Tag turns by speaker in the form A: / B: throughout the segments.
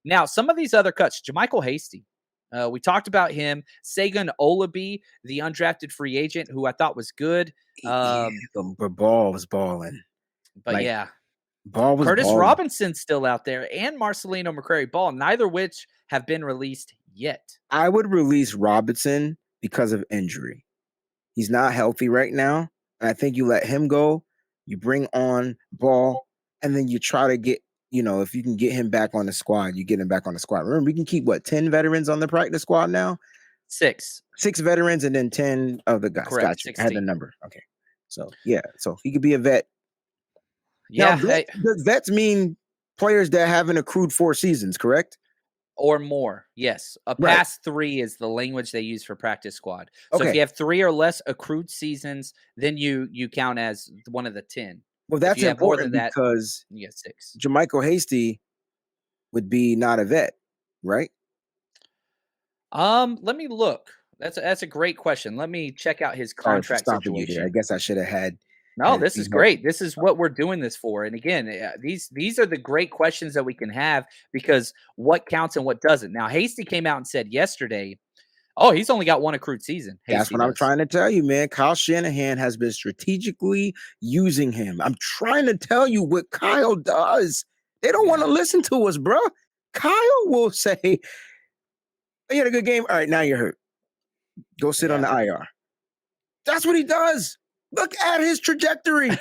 A: Now, some of these other cuts, JaMychal Hasty. We talked about him. Sagan Olabi, the undrafted free agent, who I thought was good.
B: Yeah, but Ball was balling.
A: But
B: Like,
A: yeah,
B: Ball was
A: Curtis
B: balling.
A: Robinson's still out there, and Marcelino McCrary Ball, neither which have been released yet.
B: I would release Robinson because of injury. He's not healthy right now. And I think you let him go, you bring on Ball, and then you try to get, if you can get him back on the squad, you get him back on the squad. Remember, we can keep 10 veterans on the practice squad now?
A: 6
B: veterans and then 10 of the guys.
A: Correct.
B: Gotcha. I had the
A: 16.
B: number. Okay. So so he could be a vet.
A: Yeah.
B: Now, does vets mean players that haven't accrued 4 seasons, correct?
A: Or more, yes. Past 3 is the language they use for practice squad. So if you have 3 or less accrued seasons, then you count as one of the 10.
B: Well, that's important because
A: you get 6.
B: JaMychal Hasty would be not a vet, right?
A: Let me look. That's a great question. Let me check out his contract situation.
B: I guess I should have had.
A: No, this is great. This is what we're doing this for. And again, these are the great questions that we can have because what counts and what doesn't. Now, Hasty came out and said yesterday, he's only got 1 accrued season.
B: That's what I'm trying to tell you, man. Kyle Shanahan has been strategically using him. I'm trying to tell you what Kyle does. They don't want to listen to us, bro. Kyle will say, "You had a good game. All right, now you're hurt. Go sit on the IR." That's what he does. Look at his trajectory.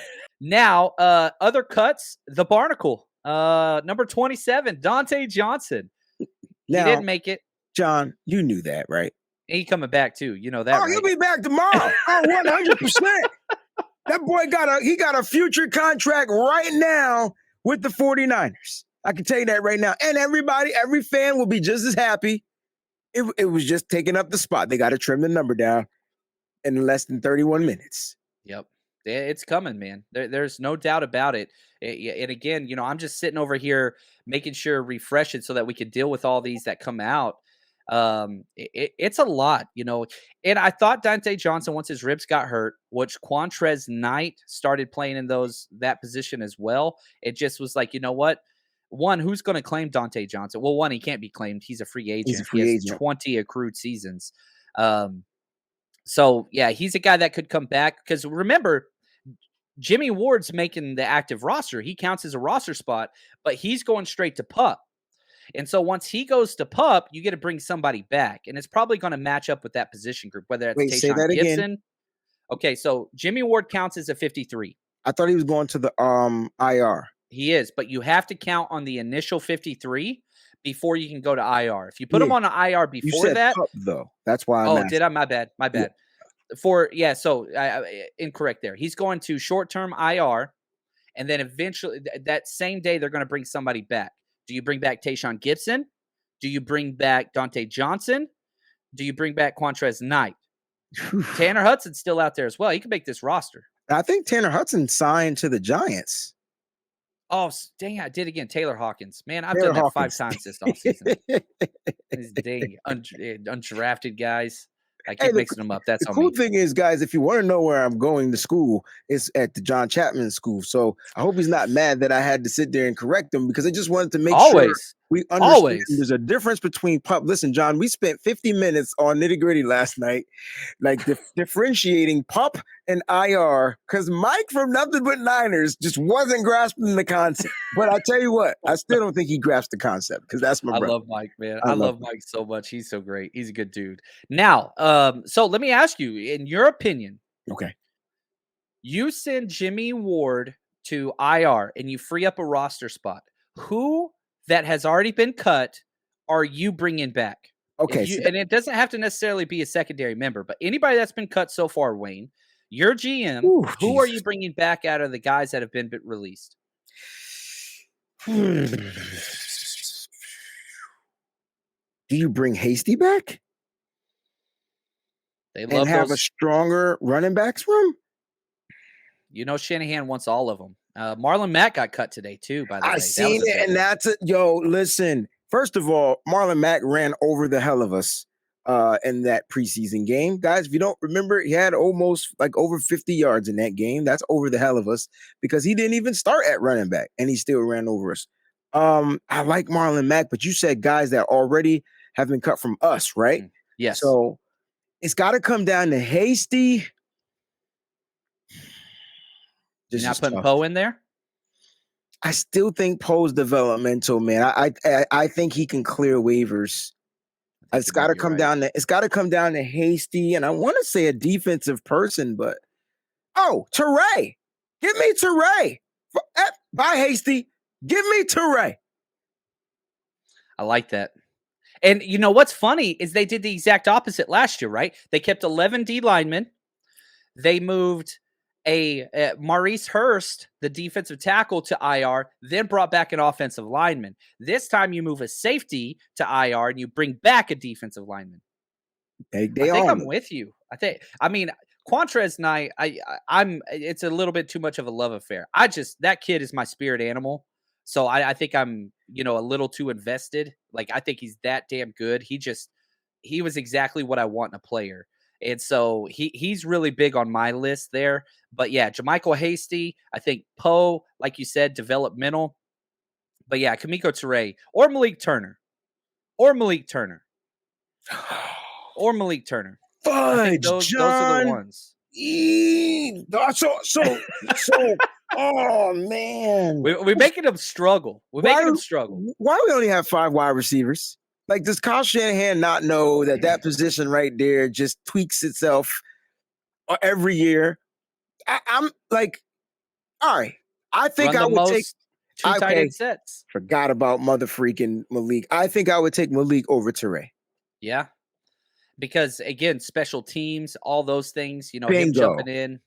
A: Now, other cuts, the Barnacle, number 27, Dante Johnson. Now, he didn't make it.
B: John, you knew that, right?
A: He coming back too. You know that.
B: Oh, he'll be back tomorrow. 100%. That boy got a future contract right now with the 49ers. I can tell you that right now. And every fan will be just as happy. It was just taking up the spot. They got to trim the number down in less than 31 minutes.
A: Yep. It's coming, man. There's no doubt about it. And again, I'm just sitting over here making sure refresh it so that we can deal with all these that come out. It's a lot, and I thought Dante Johnson, once his ribs got hurt, which Quantrez Knight started playing in that position as well. It just was like, you know what? One, who's going to claim Dante Johnson? Well, one, he can't be claimed. He's a free agent. He has 20 accrued seasons. So, yeah, he's a guy that could come back because remember, Jimmie Ward's making the active roster. He counts as a roster spot, but he's going straight to PUP. And so once he goes to PUP, you get to bring somebody back. And it's probably going to match up with that position group, whether it's Tayshaun Gibson. Again. Okay, so Jimmie Ward counts as a 53.
B: I thought he was going to the IR.
A: He is, but you have to count on the initial 53 before you can go to IR. If you put him on an IR before that,
B: PUP, though. That's why.
A: Did I? My bad. Yeah. So incorrect there. He's going to short-term IR, and then eventually that same day they're going to bring somebody back. Do you bring back Tayshaun Gibson? Do you bring back Dante Johnson? Do you bring back Quantrez Knight? Tanner Hudson's still out there as well. He can make this roster.
B: I think Tanner Hudson signed to the Giants.
A: Oh, dang, I did again. Taylor Hawkins. Man, I've done that 5 times this offseason. These dang undrafted guys. I keep mixing them up. That's
B: the cool thing is, guys, if you want to know where I'm going to school, it's at the John Chapman School. So I hope he's not mad that I had to sit there and correct him because I just wanted to make sure we understand there's a difference between PUP. Listen, John, we spent 50 minutes on nitty-gritty last night, like differentiating PUP and IR because Mike from Nothing But Niners just wasn't grasping the concept. But I tell you what, I still don't think he grasped the concept because that's my brother.
A: I love Mike, man. I love Mike so much. He's so great. He's a good dude. Now, so let me ask you, in your opinion,
B: okay,
A: you send Jimmie Ward to IR and you free up a roster spot. Who that has already been cut are you bringing back?
B: Okay,
A: and it doesn't have to necessarily be a secondary member, but anybody that's been cut so far, Wayne, your GM, who are you bringing back out of the guys that have been released?
B: Do you bring Hasty back?
A: They love
B: have a stronger running backs room?
A: Shanahan wants all of them. Marlon Mack got cut today too, by the way.
B: I seen it, and that's it. Yo, listen. First of all, Marlon Mack ran over the hell of us in that preseason game. Guys, if you don't remember, he had almost like over 50 yards in that game. That's over the hell of us because he didn't even start at running back, and he still ran over us. I like Marlon Mack, but you said guys that already have been cut from us, right?
A: Yes.
B: So it's got to come down to Hasty.
A: You're
B: This
A: not
B: is
A: putting
B: tough.
A: Poe in there?
B: I still think Poe's developmental, man. I think he can clear waivers. It's got to come down to Hasty, and I want to say a defensive person, but Teray. Give me Teray. Bye, Hasty. Give me Teray.
A: I like that. And you know what's funny is they did the exact opposite last year, right? They kept 11 D linemen. They moved a Maurice Hurst, the defensive tackle, to IR, then brought back an offensive lineman. This time you move a safety to IR and you bring back a defensive lineman. I think I'm with you. I mean, Quantrez and I'm it's a little bit too much of a love affair. That kid is my spirit animal. So I think I'm, a little too invested. Like, I think he's that damn good. He was exactly what I want in a player. And so he's really big on my list there. But yeah, JaMychal Hasty, I think Poe, like you said, developmental. But yeah, Kamiko Toure or Malik Turner. Or Malik Turner. I think those are the ones.
B: So oh man.
A: We're making them struggle. Why
B: we only have 5 wide receivers? Like, does Kyle Shanahan not know that position right there just tweaks itself every year? I'm like, all right. I think I would take
A: 2 tight end sets.
B: Forgot about mother freaking Malik. I think I would take Malik over Teray.
A: Yeah. Because again, special teams, all those things, him jumping in.